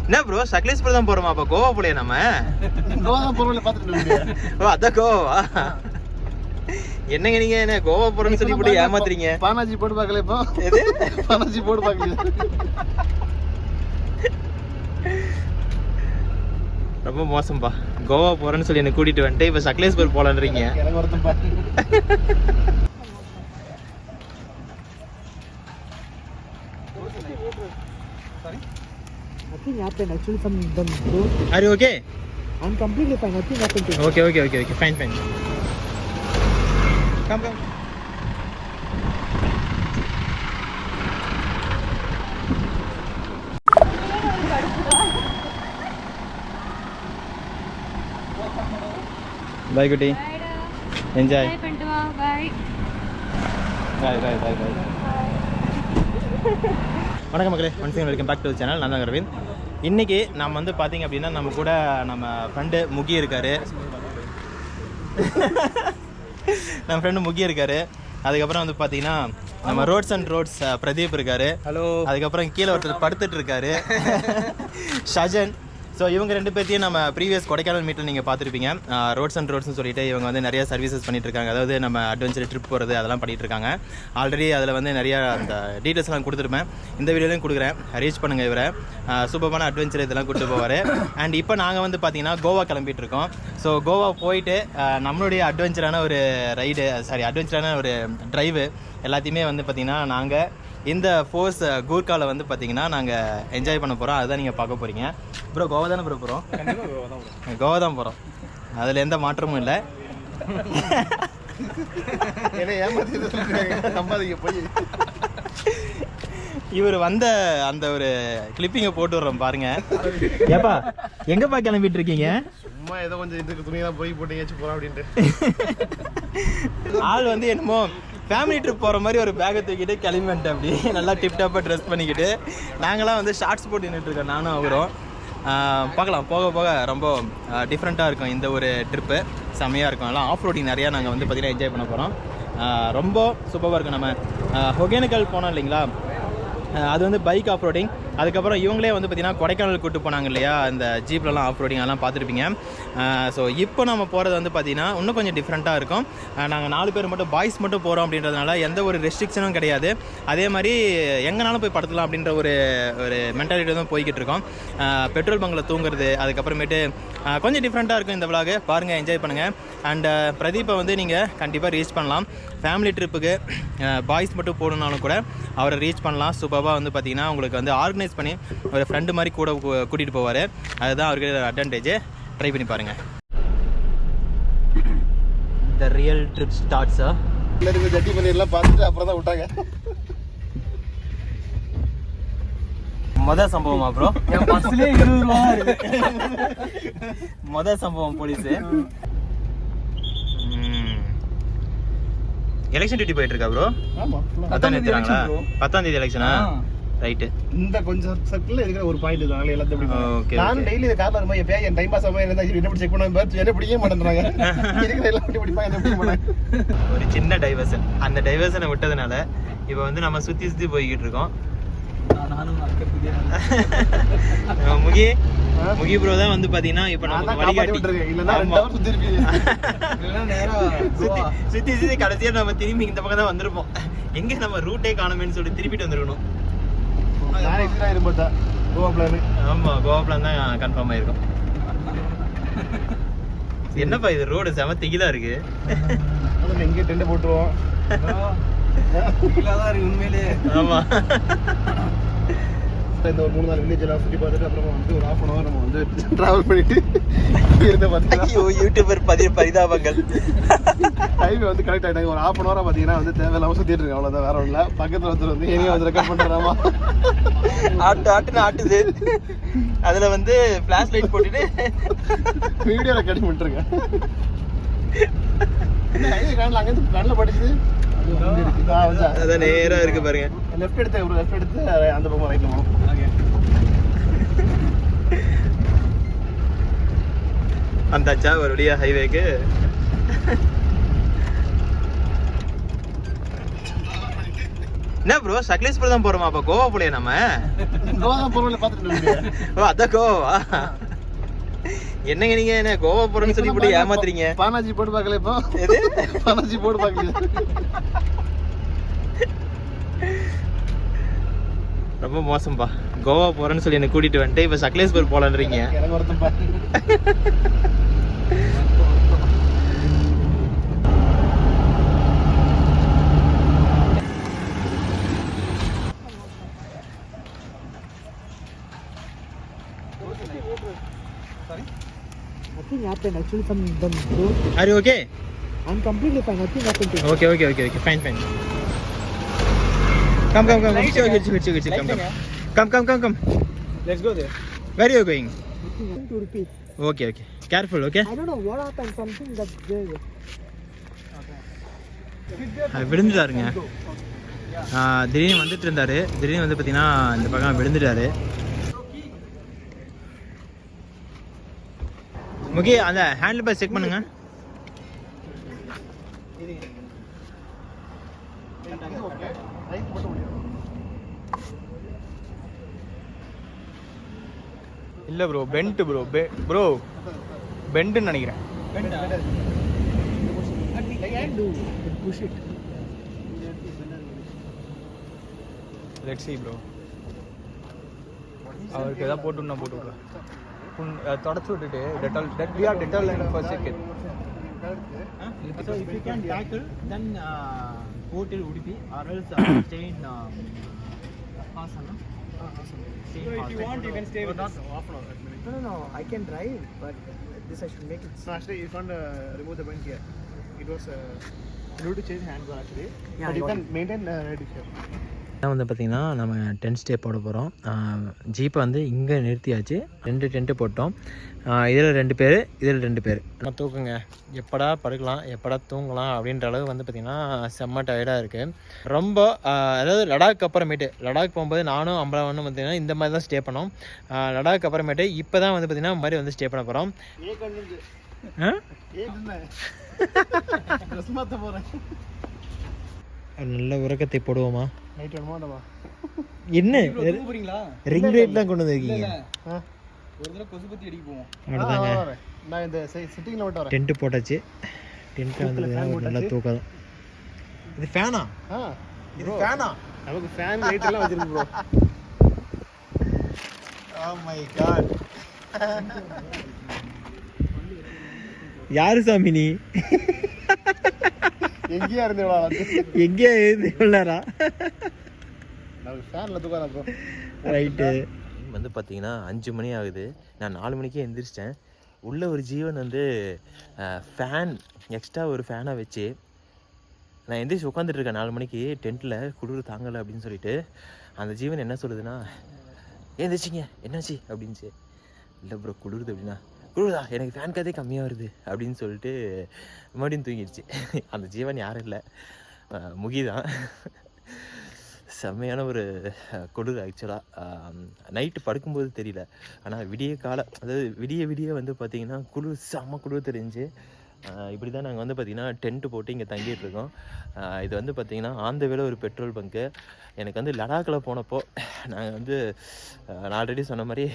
என்ன ப்ரோ சக்லேஸ்பூர் தான் போறோமா? அப்ப கோவா போலையே நம்ம? கோவா தான் போறோம்ல பாத்துட்டு. ஓ அதான் கோவா. என்னங்க நீங்க என்ன கோவா போறேன்னு சொல்லி போட்டு ஏமாத்துறீங்க? பானாஜி போட்டு பார்க்கல இப்போ? எது பானாஜி போட்டு பார்க்கல. ரொம்ப மோசம்பா. கோவா போறேன்னு சொல்லி என்ன கூட்டிட்டு வந்துட்டு இப்ப சக்லேஸ்பூர் போலான்றீங்க. எனக்கு ஒருத்தன் பாத்து. Sorry. Nothing happened actually from them. Are you okay? I'm completely fine. Nothing happened to me. Okay. Fine. Come. Bye, Goody. Enjoy. Bye. வணக்கம் மக்களே, once again welcome back to channel. நான் தான் அரவிந்த். இன்றைக்கி நம்ம வந்து பார்த்திங்க அப்படின்னா நம்ம கூட நம்ம ஃப்ரெண்டு முகி இருக்கார். நம்ம ஃப்ரெண்டு முகி இருக்கார். அதுக்கப்புறம் வந்து பார்த்தீங்கன்னா நம்ம ரோட்ஸ் அண்ட் ரோட்ஸ் பிரதீப் இருக்கார். ஹலோ. அதுக்கப்புறம் கீழே ஒருத்தர் படுத்துட்டு இருக்காரு ஷஜன். ஸோ இவங்க ரெண்டு பேர்த்தையும் நம்ம ப்ரீவியஸ் கொடைக்கானல் மீட்டில் நீங்கள் பார்த்துருப்பீங்க. ரோட்ஸ் அண்ட் ரோட்ஸ்னு சொல்லிட்டு இவங்க வந்து நிறைய சர்வீசஸ் பண்ணிட்டு இருக்காங்க. அதாவது நம்ம அட்வென்ச்சர் ட்ரிப் போகிறது அதெல்லாம் பண்ணிட்டு இருக்காங்க. ஆல்ரெடி அதில் வந்து நிறையா அந்த டீட்டெயில்ஸ்லாம் கொடுத்துருப்பேன். இந்த வீடியோலையும் கொடுக்குறேன், ரீச் பண்ணுங்கள் இவரை. சூப்பரான அட்வென்ச்சர் இதெல்லாம் கூப்பிட்டு போவார். அண்ட் இப்போ நாங்கள் வந்து பார்த்தீங்கன்னா கோவா கிளம்பிட்டு இருக்கோம். ஸோ கோவா போயிட்டு நம்மளுடைய அட்வென்ச்சரான ஒரு அட்வென்ச்சரான ஒரு ட்ரைவு எல்லாத்தையுமே வந்து பார்த்திங்கன்னா நாங்கள் இந்த ஃபோர்ஸ் கூர்காவில் வந்து பார்த்தீங்கன்னா நாங்கள் என்ஜாய் பண்ண போகிறோம். அதுதான் நீங்கள் பார்க்க போகிறீங்க. ப்ரோ கோவா தானே ப்ரோ போகிறோம்? கோவா தான் போகிறோம், அதில் எந்த மாற்றமும் இல்லை. இவர் வந்த அந்த ஒரு கிளிப்பிங்கை போட்டு விடுறோம் பாருங்க. ஏப்பா எங்கப்பா கிளம்பிட்டு இருக்கீங்க? சும்மா ஏதோ கொஞ்சம் இதுக்கு துணியெல்லாம் போய் போட்டு ஏச்சு போகிறோம் அப்படின்ட்டு. ஆள் வந்து என்னமோ ஃபேமிலி ட்ரிப் போகிற மாதிரி ஒரு பேக்கை தூக்கிட்டு கிளம்பிட்டேன். அப்படி நல்லா டிப்டாப்பாக ட்ரெஸ் பண்ணிக்கிட்டு நாங்களாம் வந்து ஷார்ட்ஸ் போட்டு நின்றுட்டுருக்கோம் நானும் அவரும். பார்க்கலாம், போக போக ரொம்ப டிஃப்ரெண்ட்டாக இருக்கும் இந்த ஒரு ட்ரிப்பு. செம்மையாக இருக்கும். எல்லாம் ஆஃப் ரோடிங் நிறையா நாங்கள் வந்து பார்த்திங்கன்னா என்ஜாய் பண்ண போகிறோம். ரொம்ப சூப்பராக இருக்கும். நம்ம ஒகேனக்கல் போனோம் இல்லைங்களா, அது வந்து பைக் ஆஃப் ரோடிங். அதுக்கப்புறம் இவங்களே வந்து பார்த்திங்கன்னா கொடைக்கானல் கூப்பிட்டு போனாங்க இல்லையா, அந்த ஜீப்லலாம் ஆஃப் ரோடிங் அதெல்லாம் பார்த்துருப்பீங்க. ஸோ இப்போ நம்ம போகிறது வந்து பார்த்திங்கன்னா இன்னும் கொஞ்சம் டிஃப்ரெண்ட்டாக இருக்கும். நாங்கள் 4 பேர் மட்டும் பாய்ஸ் மட்டும் போகிறோம் அப்படின்றதுனால எந்த ஒரு ரெஸ்ட்ரிக்ஷனும் கிடையாது. அதே மாதிரி எங்கேனாலும் போய் படுத்தலாம் அப்படின்ற ஒரு மென்டாலிட்டி தான் போய்கிட்டு இருக்கோம். பெட்ரோல் பங்கில் தூங்குறது, அதுக்கப்புறமேட்டு கொஞ்சம் டிஃப்ரெண்ட்டாக இருக்கும் இந்த விலாகு. பாருங்கள், என்ஜாய் பண்ணுங்கள். அண்ட் பிரதீப்பை வந்து நீங்கள் கண்டிப்பாக ரீச் பண்ணலாம். ஃபேமிலி ட்ரிப்புக்கு பாய்ஸ் மட்டும் போகணுன்னாலும் கூட அவரை ரீச் பண்ணலாம். சூப்பராக வந்து பார்த்திங்கன்னா உங்களுக்கு வந்து ஆர்கனைஸ் பண்ணி ஒரு ஃப்ரெண்டு மாதிரி கூட கூட்டிகிட்டு போவார். அதுதான் அவருக்கு அட்வான்டேஜ். ட்ரை பண்ணி பாருங்கள். The real trip starts. ஜட்டி பண்ணிடலாம் பார்த்துட்டு அப்புறம் தான் விட்டாங்க. மொதல் சம்பவமா ப்ரோ? என் பஸ்லேயே 20 ரூபா இருக்கு. மொதல் சம்பவம் போலீஸு. எலெக்ஷன் டியூட்டி போயிட்டு இருக்கா ப்ரோ? ஆமாம், 10ஆம் தேதி எலெக்ஷனா? ரைட்டு. இந்த கொஞ்சம் சர்க்கிள் இருக்கிற ஒரு பாயிண்ட் தான் எல்லாத்தையும். நான் டெய்லி இந்த கார்ல வரும்போது எப்பயா என் டைம் பாஸ் ஆகாம இருந்தா என்ன செக் பண்ணுவாங்க, என்ன பிடிக்க மாட்டேன்றாங்க. இருக்கிற எல்லாம் பிடிப்பாங்க, என்ன பிடிக்க மாட்டாங்க. ஒரு சின்ன டைவர்ஷன். அந்த டைவர்ஷனை விட்டதுனால இப்போ வந்து நம்ம சுற்றி போய்கிட்டு இருக்கோம். முகி ப்ரோ தான் வந்து பாத்தீங்கன்னா இப்போ நம்ம வழிகாட்டி. சுத்தி கடைசியா நம்ம திரும்பி இந்த பக்கம் தான் வந்திருப்போம். எங்க நம்ம ரூட்டே காணமேன்னு சொல்லி திருப்பிட்டு வந்துருக்கணும். ஆமா, கோவா பிளான் தான் கன்ஃபார்ம் ஆயிருக்கும். என்னப்பா இது ரோடு செம திகிலா இருக்கு. எங்க டென்ட் போட்டுருவோம். உண்மையிலே ஆமா. இந்த ஒரு 3-4 வில்லேஜ் எல்லாம் சுற்றி பார்த்துட்டு அப்புறமா வந்து ஒரு 1/2 hour நம்ம வந்து டிராவல் பண்ணிட்டு இருந்த பார்த்தீங்கன்னா யூடியூபர் பரிதாபங்கள். ஹைவே வந்து கனெக்ட் ஆகிட்டாங்க. ஒரு 1/2 hour பார்த்தீங்கன்னா வந்து தேவையில்லாம சுற்றிட்டு இருக்கேன். அவ்வளோதான், வேற ஒன்றும் இல்லை. பக்கத்தில் ஒருத்தர் வந்து ஏனியா வந்து ரெக்கார்ட் பண்ணுறாமா, ஆட்டுது. அதில் வந்து ஃப்ளாஷ் லைட் போட்டுட்டு வீடியோ ரெக்கார்டிங் பண்ணிட்டுருக்கேன். ஹைவே கனெக்ட் அங்கேருந்து கண்ணில் படிச்சுது. அதான் நேரா இருக்கு பாருங்க. லெஃப்ட் எடுத்து அந்த பக்கம் ரைட்ல போகணும். வந்தாச்சா ஒரு வழியா ஹைவேக்கு? என்ன ப்ரோ சக்லேஸ்பூர் தான் போறோமா? அப்ப கோவா போலையா நம்ம? கோவா தான் போறோம்ல பாத்துட்டு. ஓ அதான் கோவா. என்னங்க நீங்க என்ன கோவா போறேன்னு சொல்லி போட்டு ஏமாத்துறீங்க? பானாஜி போட்டு பார்க்கல இப்போ. எது பானாஜி போட்டு பார்க்கல. ரொம்ப மோசம்பா. கோவா போறேன்னு சொல்லி என்ன கூட்டிட்டு வந்துட்டு இப்ப சக்லேஸ்பூர் போலான்றீங்க. எனக்கு ஒருத்தன் பா. Nothing happened. Actually, some them bro. Are you okay? I'm completely fine. Nothing happened to me. Okay. Fine. Come. Come. Let's go there. Where are you going? Nothing to repeat. Okay. Careful, okay? I don't know what happened. Something that's there. விழுந்துட்டாருங்க. திடீர்னு வந்துட்டு இருந்தாரு. திடீர்னு வந்து பார்த்தீங்கன்னா இந்த பக்கம் விழுந்துட்டாரு. முகி அந்த handle bar check பண்ணுங்க. இல்ல ப்ரோ பெண்ட் ப்ரோ பெண்டுன்னு நினைக்கிறேன். I can't do. Push it. Let's see bro. அவருக்கு ஏதாவது போட்டு விடுறேன். தொடச்சு விட்டுட்டு Dettol and first check it. So if you can tackle then go till Udupi or else stay in Hasana. So if you want you can stay with us half an hour. No. I can drive, but this I should make it. No, actually you can't remove the bank here. It was you need to change hands actually. Yeah, but you can maintain right here. இதான் வந்து பார்த்திங்கன்னா நம்ம tent stay போட போகிறோம். ஜீப்பை வந்து இங்கே நிறுத்தியாச்சு. 2 tent போட்டோம். இதில் 2 பேர் இதில் 2 பேர். நம்ம தூக்குங்க எப்படா படுக்கலாம் எப்படா தூங்கலாம் அப்படின்ற அளவு வந்து பார்த்திங்கன்னா செம்ம டயர்டாக இருக்குது ரொம்ப. அதாவது லடாக் லடாக் போகும்போது நானும் அம்பலாவனும் பார்த்திங்கன்னா இந்த மாதிரி தான் ஸ்டே பண்ணோம். லடாக் அப்புறமேட்டு இப்போ தான் வந்து பார்த்திங்கன்னா இந்த மாதிரி வந்து ஸ்டே பண்ண போகிறோம். நல்ல உறக்கத்தை போடுவோமா? என்ன ரிங் லைட் தான் கொண்டு வந்திருக்கீங்க? ஒரு தடவை கொசுபத்தி அடிக்க போவோம். அவ்வளோதாங்க. நான் இந்த சிட்டிங்ல விட்டு வரேன். டென்ட் போட்டாச்சு. டென்ட் வந்து நல்லா தூக்கம். இது ஃபேனா? இது ஃபேனா? நமக்கு ஃபேன் லைட் எல்லாம் வச்சிருக்கு ப்ரோ. Oh my god. யாரு சாமி நீ? எங்கேயா இருந்தேடா வந்து? எங்கேயா இருந்தேடா? நமக்கு ஃபேன்ல தூக்காத ப்ரோ. ரைட்டு. வந்து பார்த்தீங்கன்னா 5 மணி ஆகுது. நான் 4 மணிக்கே எந்திரிச்சிட்டேன். உள்ள ஒரு ஜீவன் வந்து ஃபேன் எக்ஸ்ட்ரா ஒரு ஃபேனை வச்சு நான் எந்திரிச்சு உட்காந்துட்டு இருக்கேன் 4 மணிக்கு டென்ட்டில் குளிர் தாங்கலை அப்படின்னு சொல்லிட்டு. அந்த ஜீவன் என்ன சொல்லுதுன்னா எந்திரிச்சிங்க என்னாச்சு அப்படின்ச்சு. இல்லை ப்ரோ குளிருது அப்படின்னா குளிருதா எனக்கு ஃபேன் காத்தே கம்மியாக வருது அப்படின்னு சொல்லிட்டு மறுபடியும் தூங்கிடுச்சு. அந்த ஜீவன் யாரும் இல்லை முகி தான். செம்மையான ஒரு குளிர் ஆக்சுவலாக. நைட்டு படுக்கும்போது தெரியல, ஆனால் விடிய காலம் அதாவது விடிய வந்து பார்த்திங்கன்னா குளிர் செம்ம குளிர் தெரிஞ்சு. இப்படி தான் நாங்கள் வந்து பார்த்திங்கன்னா டென்ட்டு போட்டு இங்கே தங்கிட்டு இருக்கோம். இது வந்து பார்த்திங்கன்னா ஆந்த ஒரு பெட்ரோல் பங்க்கு. எனக்கு வந்து லடாக்கில் போனப்போ நாங்கள் வந்து நான் ஆல்ரெடி சொன்ன மாதிரி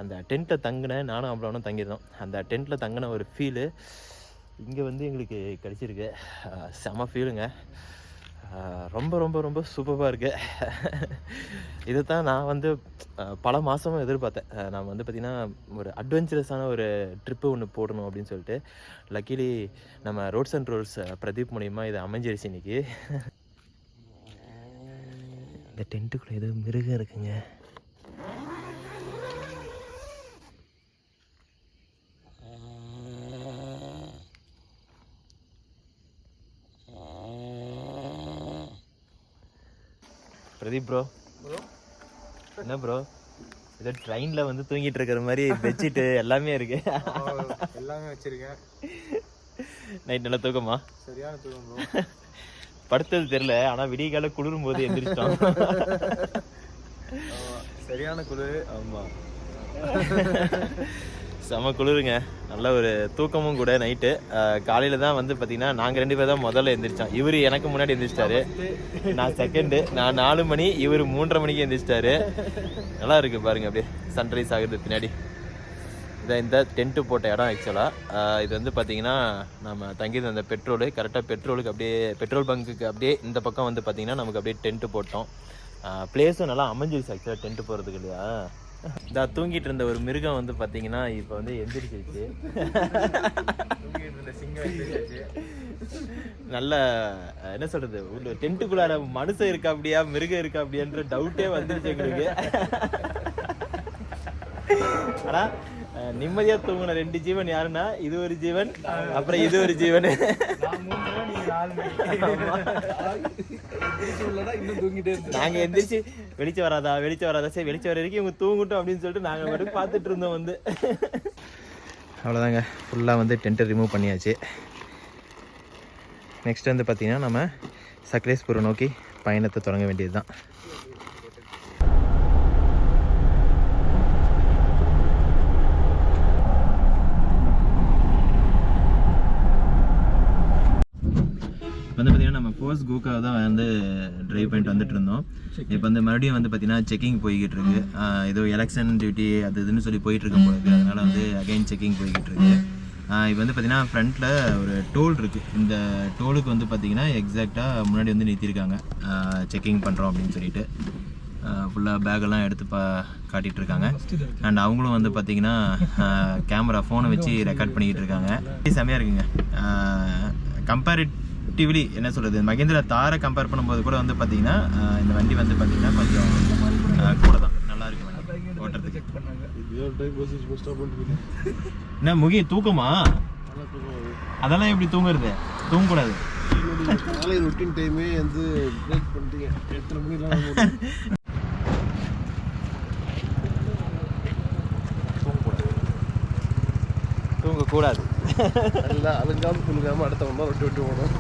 அந்த டென்ட்டில் தங்கினேன். நானும் அவ்வளோனும் தங்கியிருந்தோம். அந்த டென்ட்டில் தங்கின ஒரு ஃபீலு இங்கே வந்து எங்களுக்கு கிடச்சிருக்கு. செம்ம ஃபீலுங்க. ரொம்ப ரொம்ப ரொம்ப சூப்பராக இருக்குது. இதை தான் நான் வந்து பல மாதமும் எதிர்பார்த்தேன். நான் வந்து பார்த்திங்கன்னா ஒரு அட்வென்ச்சரஸான ஒரு ட்ரிப்பு ஒன்று போடணும் அப்படின்னு சொல்லிட்டு. லக்கிலி நம்ம ரோட்ஸ் அண்ட் ரோல்ஸ் பிரதீப் மூலிமா இது அமைஞ்சிருச்சு இன்றைக்கி. இந்த டென்ட்டுக்குள்ளே ஏதோ மிருகம் இருக்குங்க. பிரதீப் ப்ரோ என்ன ப்ரோ ஏதோ ட்ரெயினில் வந்து தூங்கிட்டு இருக்கிற மாதிரி பெட்ஷீட்டு எல்லாமே இருக்கு. எல்லாமே வச்சிருக்கேன். நைட் நல்லா தூக்கமா? சரியான தூக்கம் ப்ரோ. படுத்தது தெரியல, ஆனால் விடிய காலம் குளிரும் போது எந்திரிச்சிட்டோம். சரியான குளிர். ஆமாம் செம குளிருங்க. நல்ல ஒரு தூக்கமும் கூட நைட்டு. காலையில் தான் வந்து பார்த்தீங்கன்னா நாங்கள் 2 பேர் தான் முதல்ல எந்திரிச்சோம். இவர் எனக்கு முன்னாடி எந்திரிச்சிட்டாரு, நான் செகண்டு. நான் 4 மணி, இவர் 3:30 மணிக்கு எந்திரிச்சிட்டாரு. நல்லா இருக்குது பாருங்கள், அப்படியே சன்ரைஸ் ஆகுது பின்னாடி. இதான் இந்த டென்ட்டு போட்ட இடம் ஆக்சுவலாக. இது வந்து பார்த்தீங்கன்னா நம்ம தங்கியிருந்த அந்த பெட்ரோலு, கரெக்டாக பெட்ரோலுக்கு அப்படியே பெட்ரோல் பங்குக்கு அப்படியே இந்த பக்கம் வந்து பார்த்தீங்கன்னா நமக்கு அப்படியே டென்ட்டு போட்டோம். பிளேஸும் நல்லா அமைஞ்சிருச்சு ஆக்சுவலாக டென்ட்டு போகிறதுக்கு இல்லையா. இந்த தூங்கிட்டு இருந்த ஒரு மிருகம் வந்து பார்த்தீங்கன்னா இப்போ வந்து எந்திரிச்சிருச்சு. தூங்கிட்டு இருந்த சிங்கம் எந்திரிச்சிருச்சு. நல்ல என்ன சொல்கிறது, உள்ள டென்ட்டுக்குள்ளார மனுஷன் இருக்கா அப்படியா மிருகம் இருக்கா அப்படின்ற டவுட்டே வந்துருச்சு எங்களுக்கு. ஆனால் நிம்மதியாக தூங்கின 2 ஜீவன் யாருன்னா, இது ஒரு ஜீவன், அப்புறம் இது ஒரு ஜீவன். நாங்கள் எந்திரிச்சு வெளிச்சம் வராதா சரி வெளிச்சம் வர வரைக்கும் இவங்க தூங்கட்டும் அப்படின்னு சொல்லிட்டு நாங்கள் மட்டும் பார்த்துட்டு இருந்தோம் வந்து. அவ்வளோதாங்க, ஃபுல்லாக வந்து டென்ட்டை ரிமூவ் பண்ணியாச்சு. நெக்ஸ்ட் வந்து பார்த்தீங்கன்னா நம்ம சக்லேஷ்பூரை நோக்கி பயணத்தை தொடங்க வேண்டியது தான். வந்து பார்த்தீங்கன்னா நம்ம ஃபர்ஸ்ட் கோக்காக தான் வந்து ட்ரைவ் பண்ணிட்டு வந்துட்டு இருந்தோம். இப்போ வந்து மறுபடியும் வந்து பார்த்தீங்கன்னா செக்கிங் போய்கிட்டு இருக்கு. ஏதோ எலெக்ஷன் டியூட்டி அது இதுன்னு சொல்லி போயிட்டு இருக்க போல இருக்குது. அதனால் வந்து அகைன் செக்கிங் போய்கிட்டு இருக்கு. இப்போ வந்து பார்த்தீங்கன்னா ஃப்ரண்ட்டில் ஒரு டோல் இருக்குது. இந்த டோலுக்கு வந்து பார்த்தீங்கன்னா எக்ஸாக்டாக முன்னாடி வந்து நிறுத்தியிருக்காங்க, செக்கிங் பண்ணுறோம் அப்படின்னு சொல்லிட்டு. ஃபுல்லாக பேக்கெல்லாம் எடுத்து காட்டிகிட்டு இருக்காங்க. அண்ட் அவங்களும் வந்து பார்த்தீங்கன்னா கேமரா ஃபோனை வச்சு ரெக்கார்ட் பண்ணிக்கிட்டு இருக்காங்க. செம்மையாக இருக்குங்க. கம்பேரிட்டிவ்லி என்ன சொல்கிறது, மகேந்திரா தாரை கம்பேர் பண்ணும்போது கூட வந்து பார்த்தீங்கன்னா இந்த வண்டி வந்து பார்த்தீங்கன்னா கொஞ்சம் கூட தான் நல்லா இருக்கு வண்டி ஓட்டுறதுக்கு. என்ன முகி தூக்கமா? அதெல்லாம் எப்படி தூங்குறது? தூங்கக்கூடாது. ரொட்டீன் டைமே வந்து பிரேக் பண்ணிட்டீங்க. 8:30 மணிலாம் தூங்கக்கூடாது. அழுங்காமல் குழுங்காமல் அடுத்தவங்க ரொட்டி விட்டு போகணும்.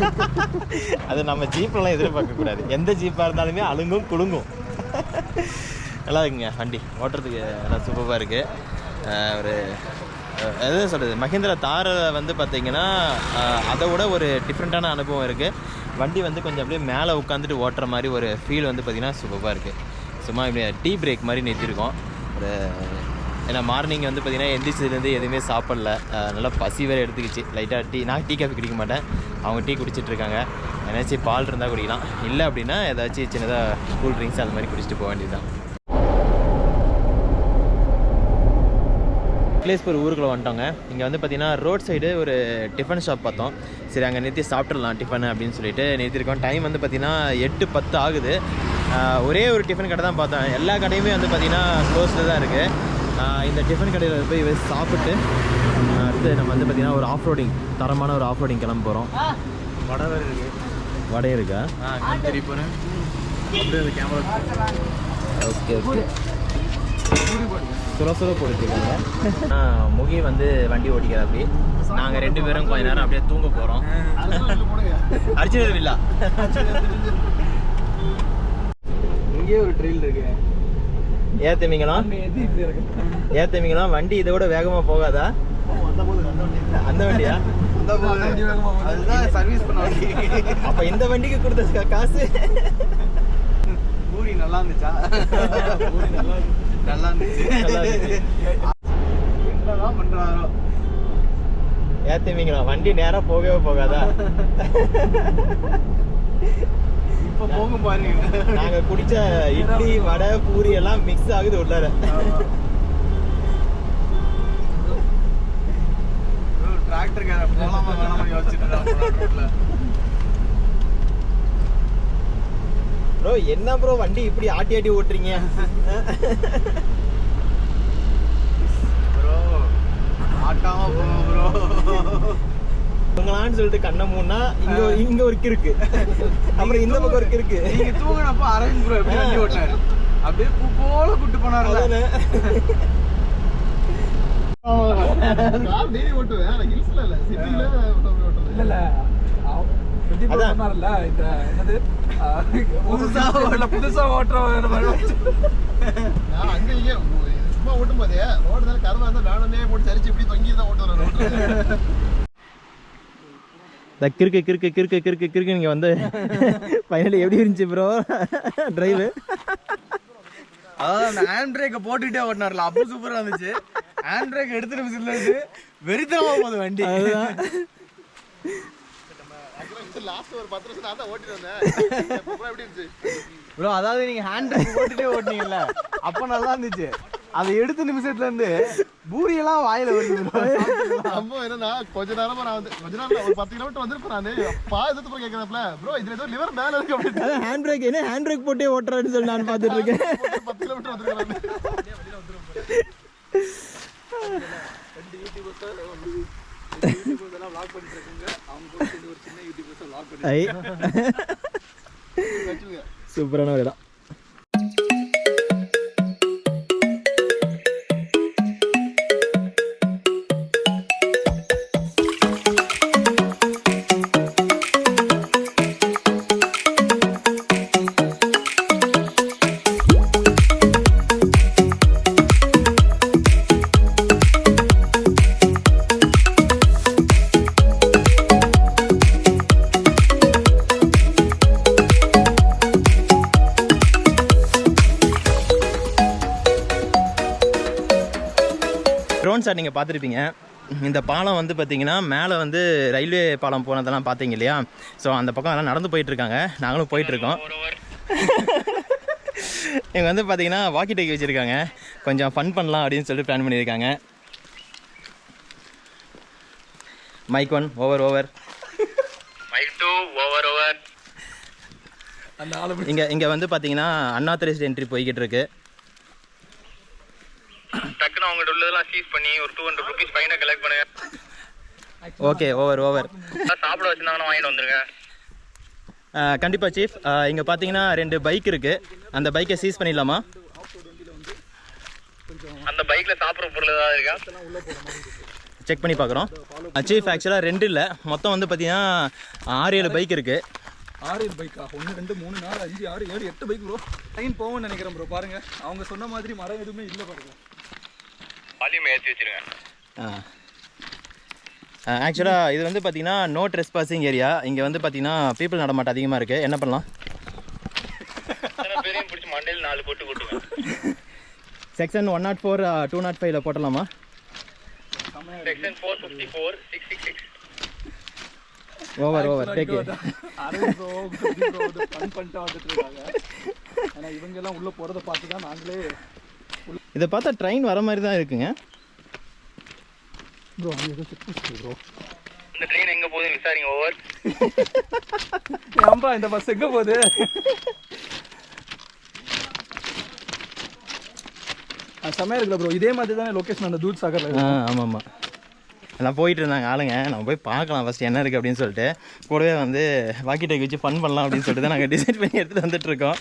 அது நம்ம ஜீப்லாம் எதிர்பார்க்கக்கூடாது. எந்த ஜீப்பாக இருந்தாலுமே அழுங்கும் குலுங்கும். நல்லா இருக்குங்க வண்டி ஓட்டுறதுக்கு, நல்லா சூப்பராக இருக்குது. ஒரு எது சொல்கிறது, மகேந்திரா தாரை வந்து பார்த்திங்கன்னா அதை விட ஒரு டிஃப்ரெண்ட்டான அனுபவம் இருக்குது. வண்டி வந்து கொஞ்சம் அப்படியே மேலே உட்காந்துட்டு ஓட்டுற மாதிரி ஒரு ஃபீல் வந்து பார்த்திங்கன்னா சூப்பராக இருக்குது. சும்மா இப்படி டீ பிரேக் மாதிரி நிறுத்திருக்கோம். ஒரு ஏன்னா மார்னிங் வந்து பார்த்திங்கன்னா எந்திரிச்சதுலேருந்து எதுவுமே சாப்பிடல, நல்லா பசி வேறு எடுத்துக்கிச்சு லைட்டாக. நான் டீ காஃபி குடிக்க மாட்டேன், அவங்க டீ குடிச்சிட்ருக்காங்க. ஏதாச்சும் பால் இருந்தால் குடிக்கலாம், இல்லை அப்படின்னா ஏதாச்சும் சின்னதாக கூல் ட்ரிங்க்ஸ் அது மாதிரி குடிச்சிட்டு போக வேண்டியது தான். சக்லேஷ்பூர் ஊருக்குள்ளே வந்துட்டோங்க. இங்கே வந்து பார்த்திங்கன்னா ரோட் சைடு ஒரு டிஃபன் ஷாப் பார்த்தோம். சரி அங்கே நிறுத்தி சாப்பிட்றலாம் டிஃபன் அப்படின்னு சொல்லிட்டு நிறுத்திருக்கோம். டைம் வந்து பார்த்திங்கன்னா 8:10 ஆகுது. ஒரே ஒரு டிஃபன் கடை தான் பார்த்தோம். எல்லா கடையுமே வந்து பார்த்திங்கன்னா க்ளோஸில் தான் இருக்குது. இந்த டிஃபன் கடையில் போய் சாப்பிட்டு அடுத்து நம்ம வந்து பார்த்திங்கன்னா ஒரு ஆஃப் ரோடிங், தரமான ஒரு ஆஃப் ரோடிங் கிளம்ப போகிறோம். வடை இருக்கா? சரி போகிறேன் அப்படியே கேமரா. ஓகே ஓகே, சுர போட்டுருக்காங்க. முகி வந்து வண்டி ஓட்டிக்கிற அப்படி நாங்கள் 2 பேரும் கொஞ்ச நேரம் அப்படியே தூங்க போகிறோம். அர்ஜுனர் வில்லா இங்கே ஒரு ட்ரெயில் இருக்கு. ஏத்தமிங்கலாம் வண்டி இதை விட வேகமாக போகாதா? அந்த வண்டியா? சர்வீஸ் பண்ண வண்டி. அப்போ இந்த வண்டிக்கு கொடுத்த காசு பூரி நல்லா இருந்துச்சா? நல்லா இருந்துச்சு. என்னதான் பண்றாரோ. ஏத்தமிங்களா வண்டி நேராக போகவே போகாதா? இப்போ போகும் பாருங்க. நாங்கள் குடிச்ச இட்லி வடை பூரி எல்லாம் மிக்ஸ் ஆகுது உள்ளார. டிராக்டருக்கு போலாமா வேணாமா யோசிச்சுட்டு ப்ரோ என்ன ப்ரோ வண்டி இப்படி ஆட்டி ஆட்டி ஓட்டுறீங்க? ப்ரோ ஆட்டாம போங்க ப்ரோ. தூங்கலான்னு சொல்லிட்டு கண்ணை மூணா இங்க ஒரு கிறுக்கு, அப்புறம் இந்த பக்கம் ஒரு கிறுக்கு. நீங்க தூங்கினப்ப அரவிந்த் ப்ரோ எப்படி வண்டி ஓட்டினாரு? அப்படியே பூ போல கூட்டு போனாரு. டெய்லி ஓட்டுவேன், ஆனா ஹில்ஸ்ல இல்ல, சிட்டில ஓட்டுறது இல்ல. சொன்னார்ல இந்த என்னது புதுசா ஓட்டுற நான் அங்க இங்க சும்மா ஓட்டும் போதே ரோடு கருவா இருந்தால் நானுமே போட்டு சரிச்சு இப்படி தொங்கி தான் ஓட்டுவேன். கிறுக்கு கிறுக்கு கிறுக்கு கிறுக்கு கிறுக்கு நீங்கள் வந்து ஃபைனலி எப்படி இருந்துச்சு ப்ரோ டிரைவு? அதாவது அந்த ஹேண்ட் பிரேக்கை போட்டுக்கிட்டே ஓட்டினார்ல அப்போ சூப்பராக இருந்துச்சு. ஹேண்ட் பிரேக் எடுத்துட்டு மிஷின்ல இருந்து வெறித்தனமா போகுது வண்டி. அதுதான் லாஸ்ட் ஒரு 10 வருஷம் நான் தான் ஓட்டிட்டு வந்தேன். எப்படி இருந்துச்சு ப்ரோ? அதாவது நீங்க ஹேண்ட் பிரேக் போட்டுட்டே ஓட்டினீங்கல்ல அப்போ நல்லா இருந்துச்சு. அதை எடுத்த நிமிஷத்துல இருந்து பூரியெல்லாம் வாயில வருது. அம்மா என்னன்னா கொஞ்ச நேரமா நான் வந்து கொஞ்ச நேரம் ஒரு 10 கிலோமீட்டர் வந்திருப்பேன். நானு அப்பா எதுக்கு போய் கேட்கறப்பல ப்ரோ இதுல ஏதோ லிவர் மேல இருக்கு அப்படின்னு. அதான் ஹேண்ட் பிரேக் என்ன ஹேண்ட் பிரேக் போட்டே ஓட்டுறான்னு சொல்லி நான் பார்த்துட்டு இருக்கேன். 10 கிலோமீட்டர் வந்திருக்கேன். சூப்பரான ஒரு இடம். ட்ரோன் ஷாட் நீங்கள் பார்த்துருப்பீங்க. இந்த பாலம் வந்து பார்த்தீங்கன்னா மேலே வந்து ரயில்வே பாலம் போனதெல்லாம் பார்த்தீங்க இல்லையா? ஸோ அந்த பக்கம் எல்லாம் நடந்து போயிட்டுருக்காங்க, நாங்களும் போயிட்டுருக்கோம். இவங்க வந்து பார்த்தீங்கன்னா வாக்கி டேக்கி வச்சுருக்காங்க, கொஞ்சம் ஃபன் பண்ணலாம் அப்படின்னு சொல்லிட்டு பிளான் பண்ணியிருக்காங்க. Mike 1 over mike 2 over. இங்கே வந்து பார்த்தீங்கன்னா அன்ஆத்தரைஸ்டு என்ட்ரி போய்கிட்டு இருக்கு. டக்குன்னு அவங்கள்ட்ட உள்ளதெல்லாம் சீஸ் பண்ணி ஒரு 200 ருபீஸ் ஃபைனை கலெக்ட் பண்ணுங்க. ஓகே ஓவர் சாப்பிட வச்சுருந்தாங்கன்னா வாங்கிட்டு வந்துருங்க. கண்டிப்பாக சீஃப். இங்கே பார்த்தீங்கன்னா 2 பைக் இருக்குது, அந்த பைக்கை சீஸ் பண்ணிடலாமா? அந்த பைக்கில் சாப்பிட்ற பொருள் ஏதாவது இருக்கா? செக் பண்ணி பார்க்குறோம். சீஃப் ஆக்சுவலாக 2 இல்லை, மொத்தம் வந்து பார்த்தீங்கன்னா 6-7 பைக் இருக்குது. 6-7 பைக்கா? 1 2 3 4 5 6 7 8 பைக் ப்ரோ. ட்ரெயின் போகும்னு நினைக்கிறேன் ப்ரோ. பாருங்க அவங்க சொன்ன மாதிரி மரம் எதுவுமே இல்லை பாருங்க. வால்யூம் ஏற்றி வச்சிருங்க. ஆக்சுவலாக இது வந்து பார்த்தீங்கன்னா நோ ட்ரெஸ் பாசிங் ஏரியா. இங்கே வந்து பார்த்தீங்கன்னா பீப்புள் நடமாட்டம் அதிகமாக இருக்குது. என்ன பண்ணலாம்? பேரையும் பிடிச்சி மண்டையில் 4 போட்டு கொடுங்க. செக்ஷன் 104 205 போட்டலாமா? Section 454 666 overtake. இவங்க எல்லாம் உள்ள போறதை பார்த்து தான் நாங்களே. இதை பார்த்தா ட்ரெயின் வர மாதிரி தான் இருக்குங்க ப்ரோ. ப்ரோ இந்த ட்ரெயின் எங்கே போகுதுன்னு விசாரிங்க. ஓவர். ஏம்பா இந்த பஸ் எங்கே போகுது? செம்மையாக இருக்குல்ல ப்ரோ? இதே மாதிரி தானே லொக்கேஷன் அந்த தூத் சாகரில். ஆமாம் எல்லாம் போயிட்டு இருந்தாங்க ஆளுங்க. நம்ம போய் பார்க்கலாம் ஃபஸ்ட் என்ன இருக்குது அப்படின்னு சொல்லிட்டு. கூடவே வந்து வாக்கி டேக் வச்சு ஃபன் பண்ணலாம் அப்படின்னு சொல்லிட்டு தான் நாங்கள் டிசைட் பண்ணி எடுத்துகிட்டு வந்துட்டுருக்கோம்.